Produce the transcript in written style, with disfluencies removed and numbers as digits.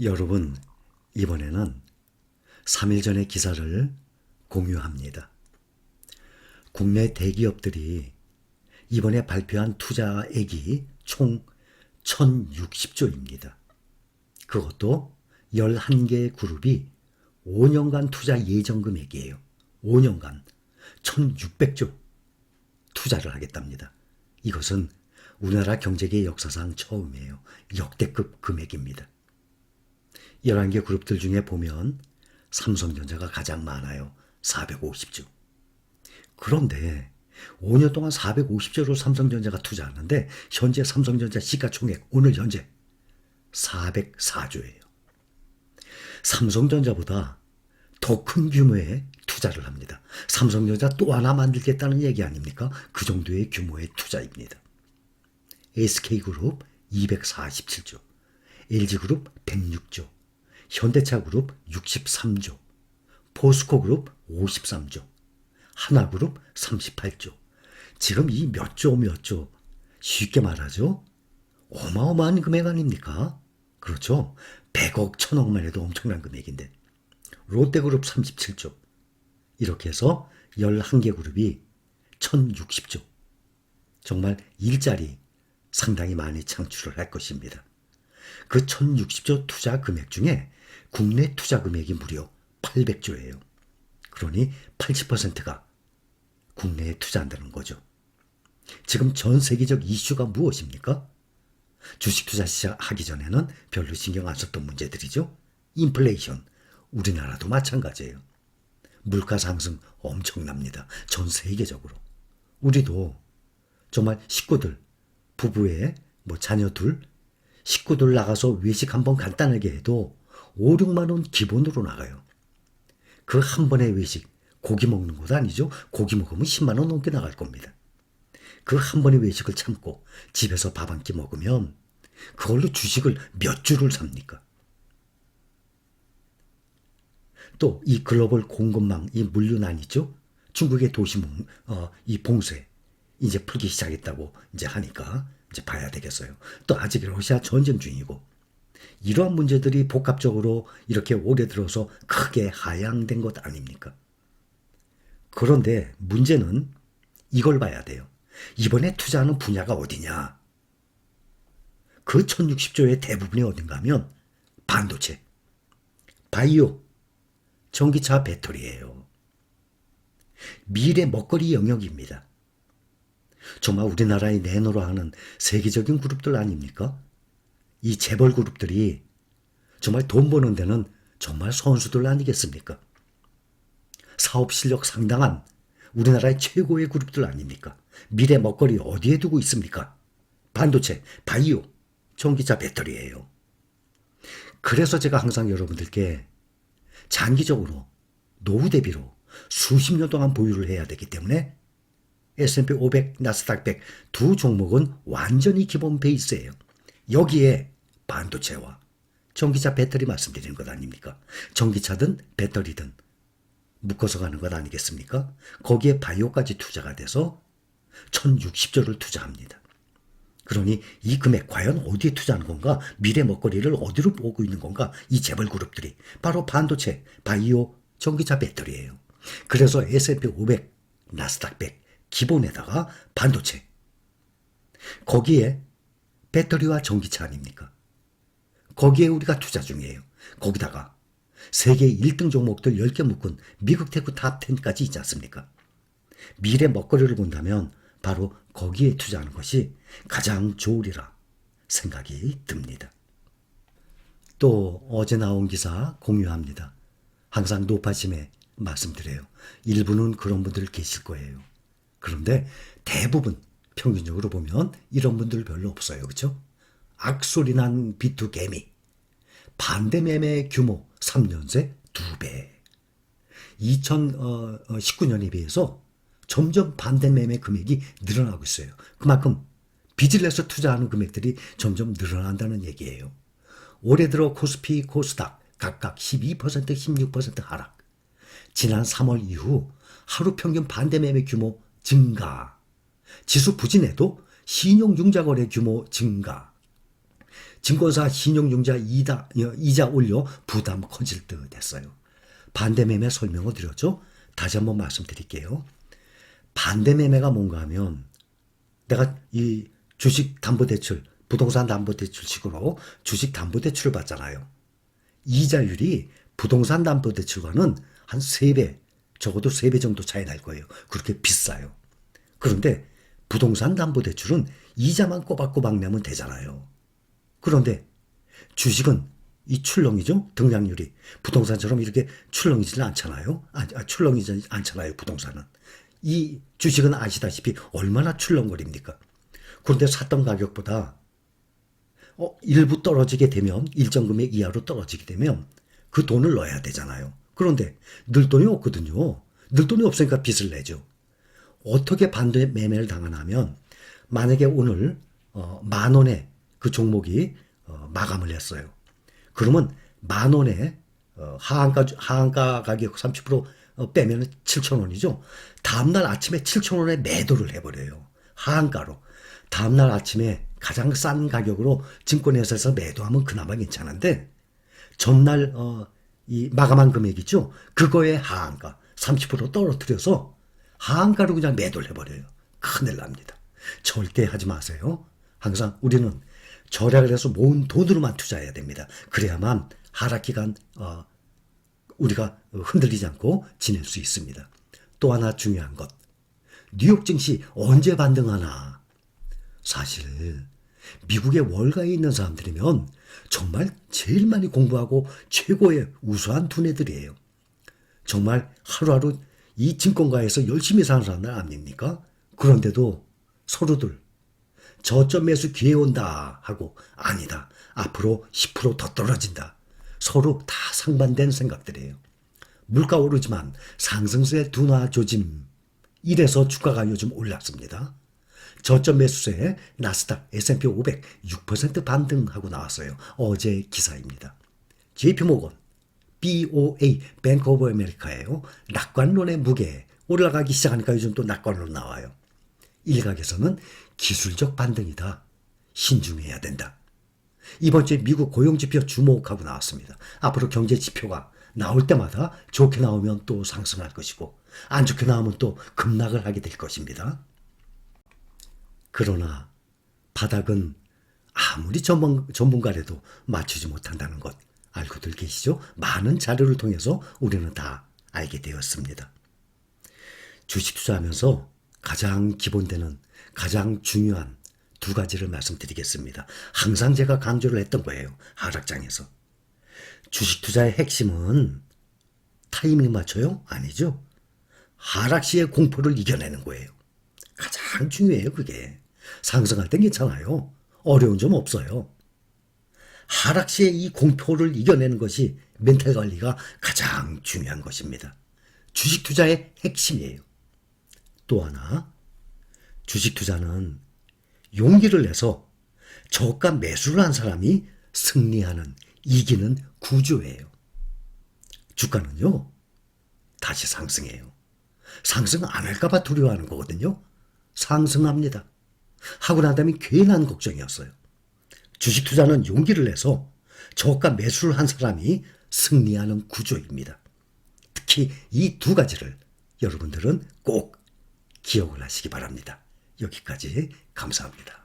여러분, 이번에는 3일 전의 기사를 공유합니다. 국내 대기업들이 이번에 발표한 투자액이 총 1060조입니다. 그것도 11개의 그룹이 5년간 투자 예정 금액이에요. 5년간 1600조 투자를 하겠답니다. 이것은 우리나라 경제계 역사상 처음이에요. 역대급 금액입니다. 11개 그룹들 중에 보면 삼성전자가 가장 많아요. 450조. 그런데 5년 동안 450조로 삼성전자가 투자하는데 현재 삼성전자 시가총액 오늘 현재 404조예요. 삼성전자보다 더 큰 규모의 투자를 합니다. 삼성전자 또 하나 만들겠다는 얘기 아닙니까? 그 정도의 규모의 투자입니다. SK그룹 247조, LG그룹 106조, 현대차그룹 63조, 포스코그룹 53조, 하나그룹 38조. 지금 이 몇 조, 쉽게 말하죠. 어마어마한 금액 아닙니까? 그렇죠. 100억, 1000억만 해도 엄청난 금액인데. 롯데그룹 37조. 이렇게 해서 11개 그룹이 1060조. 정말 일자리 상당히 많이 창출을 할 것입니다. 그 1060조 투자 금액 중에 국내 투자 금액이 무려 800조예요. 그러니 80%가 국내에 투자한다는 거죠. 지금 전 세계적 이슈가 무엇입니까? 주식 투자 시작하기 전에는 별로 신경 안 썼던 문제들이죠. 인플레이션, 우리나라도 마찬가지예요. 물가 상승 엄청납니다. 전 세계적으로. 우리도 정말 식구들, 부부의 자녀 둘, 식구들 나가서 외식 한번 간단하게 해도 5, 6만 원 기본으로 나가요. 그 한 번의 외식, 고기 먹는 것도 아니죠. 고기 먹으면 10만 원 넘게 나갈 겁니다. 그 한 번의 외식을 참고 집에서 밥 한 끼 먹으면 그걸로 주식을 몇 주를 삽니까? 또 이 글로벌 공급망, 이 물류난 있죠? 중국의 이 봉쇄 이제 풀기 시작했다고 이제 하니까 이제 봐야 되겠어요. 또 아직 러시아 전쟁 중이고 이러한 문제들이 복합적으로 이렇게 오래 들어서 크게 하향된 것 아닙니까? 그런데 문제는 이걸 봐야 돼요. 이번에 투자하는 분야가 어디냐? 그 1060조의 대부분이 어딘가 하면 반도체, 바이오, 전기차 배터리예요. 미래 먹거리 영역입니다. 정말 우리나라의 내노로 하는 세계적인 그룹들 아닙니까? 이 재벌 그룹들이 정말 돈 버는 데는 정말 선수들 아니겠습니까? 사업 실력 상당한 우리나라의 최고의 그룹들 아닙니까? 미래 먹거리 어디에 두고 있습니까? 반도체, 바이오, 전기차 배터리예요. 그래서 제가 항상 여러분들께 장기적으로 노후 대비로 수십 년 동안 보유를 해야 되기 때문에 S&P 500, 나스닥 100 두 종목은 완전히 기본 베이스예요. 여기에 반도체와 전기차 배터리 말씀드리는 것 아닙니까? 전기차든 배터리든 묶어서 가는 것 아니겠습니까? 거기에 바이오까지 투자가 돼서 1060조를 투자합니다. 그러니 이 금액 과연 어디에 투자하는 건가? 미래 먹거리를 어디로 보고 있는 건가? 이 재벌 그룹들이 바로 반도체, 바이오, 전기차 배터리예요. 그래서 S&P 500, 나스닥 100 기본에다가 반도체, 거기에 배터리와 전기차 아닙니까? 거기에 우리가 투자 중이에요. 거기다가 세계 1등 종목들 10개 묶은 미국 테크 탑 10까지 있지 않습니까? 미래 먹거리를 본다면 바로 거기에 투자하는 것이 가장 좋으리라 생각이 듭니다. 또 어제 나온 기사 공유합니다. 항상 높아짐에 말씀드려요. 일부는 그런 분들 계실 거예요. 그런데 대부분 평균적으로 보면 이런 분들 별로 없어요. 그렇죠? 악소리난 비투 개미. 반대 매매 규모 3년 새 2배. 2019년에 비해서 점점 반대 매매 금액이 늘어나고 있어요. 그만큼 빚을 내서 투자하는 금액들이 점점 늘어난다는 얘기예요. 올해 들어 코스피, 코스닥 각각 12%, 16% 하락. 지난 3월 이후 하루 평균 반대 매매 규모 증가. 지수 부진에도 신용융자거래 규모 증가. 증권사 신용융자 이자 올려 부담 커질 듯 했어요. 반대매매 설명을 드렸죠. 다시 한번 말씀드릴게요. 반대매매가 뭔가 하면 내가 이 주식담보대출, 부동산 담보대출식으로 주식담보대출을 받잖아요. 이자율이 부동산 담보대출과는 한 3배, 적어도 3배 정도 차이 날 거예요. 그렇게 비싸요. 그런데 부동산 담보대출은 이자만 꼬박꼬박 내면 되잖아요. 그런데 주식은 이 출렁이죠? 등락률이. 부동산처럼 이렇게 출렁이지는 않잖아요. 출렁이지 않잖아요, 부동산은. 이 주식은 아시다시피 얼마나 출렁거립니까? 그런데 샀던 가격보다 일부 떨어지게 되면, 일정 금액 이하로 떨어지게 되면 그 돈을 넣어야 되잖아요. 그런데 늘 돈이 없거든요. 늘 돈이 없으니까 빚을 내죠. 어떻게 반대 매매를 당하냐면, 만약에 오늘 10,000원에 그 종목이 마감을 했어요. 그러면 10,000원에 하한가 가격 30% 빼면 7,000원이죠. 다음날 아침에 7,000원에 매도를 해버려요. 하한가로. 다음날 아침에 가장 싼 가격으로 증권회사에서 매도하면 그나마 괜찮은데, 전날 이 마감한 금액이죠. 그거에 하한가 30% 떨어뜨려서 하한가로 그냥 매도를 해버려요. 큰일 납니다. 절대 하지 마세요. 항상 우리는 절약을 해서 모은 돈으로만 투자해야 됩니다. 그래야만 하락기간 우리가 흔들리지 않고 지낼 수 있습니다. 또 하나 중요한 것. 뉴욕 증시 언제 반등하나. 사실 미국의 월가에 있는 사람들이면 정말 제일 많이 공부하고 최고의 우수한 두뇌들이에요. 정말 하루하루 이 증권가에서 열심히 사는 사람들 아닙니까? 그런데도 서로들 저점 매수 기회 온다 하고, 아니다, 앞으로 10%더 떨어진다. 서로 다 상반된 생각들이에요. 물가 오르지만 상승세 둔화 조짐. 이래서 주가가 요즘 올랐습니다. 저점 매수세 나스닥 S&P 500 6% 반등하고 나왔어요. 어제 기사입니다. JP모건 BOA 뱅크 오브 아메리카예요. 낙관론의 무게 올라가기 시작하니까 요즘 또 낙관론 나와요. 일각에서는 기술적 반등이다. 신중해야 된다. 이번 주에 미국 고용지표 주목하고 나왔습니다. 앞으로 경제지표가 나올 때마다 좋게 나오면 또 상승할 것이고, 안 좋게 나오면 또 급락을 하게 될 것입니다. 그러나 바닥은 아무리 전문가라도 맞추지 못한다는 것 알고들 계시죠? 많은 자료를 통해서 우리는 다 알게 되었습니다. 주식 투자하면서 가장 기본되는, 가장 중요한 2가지를 말씀드리겠습니다. 항상 제가 강조를 했던 거예요. 하락장에서. 주식 투자의 핵심은 타이밍 맞춰요? 아니죠. 하락 시의 공포를 이겨내는 거예요. 가장 중요해요, 그게. 상승할 땐 괜찮아요. 어려운 점 없어요. 하락 시에 이 공포를 이겨내는 것이 멘탈 관리가 가장 중요한 것입니다. 주식 투자의 핵심이에요. 또 하나, 주식 투자는 용기를 내서 저가 매수를 한 사람이 승리하는, 이기는 구조예요. 주가는요, 다시 상승해요. 상승 안 할까봐 두려워하는 거거든요. 상승합니다. 하고 나다면 괜한 걱정이었어요. 주식 투자는 용기를 내서 저가 매수를 한 사람이 승리하는 구조입니다. 특히 이 2가지를 여러분들은 꼭 기억을 하시기 바랍니다. 여기까지 감사합니다.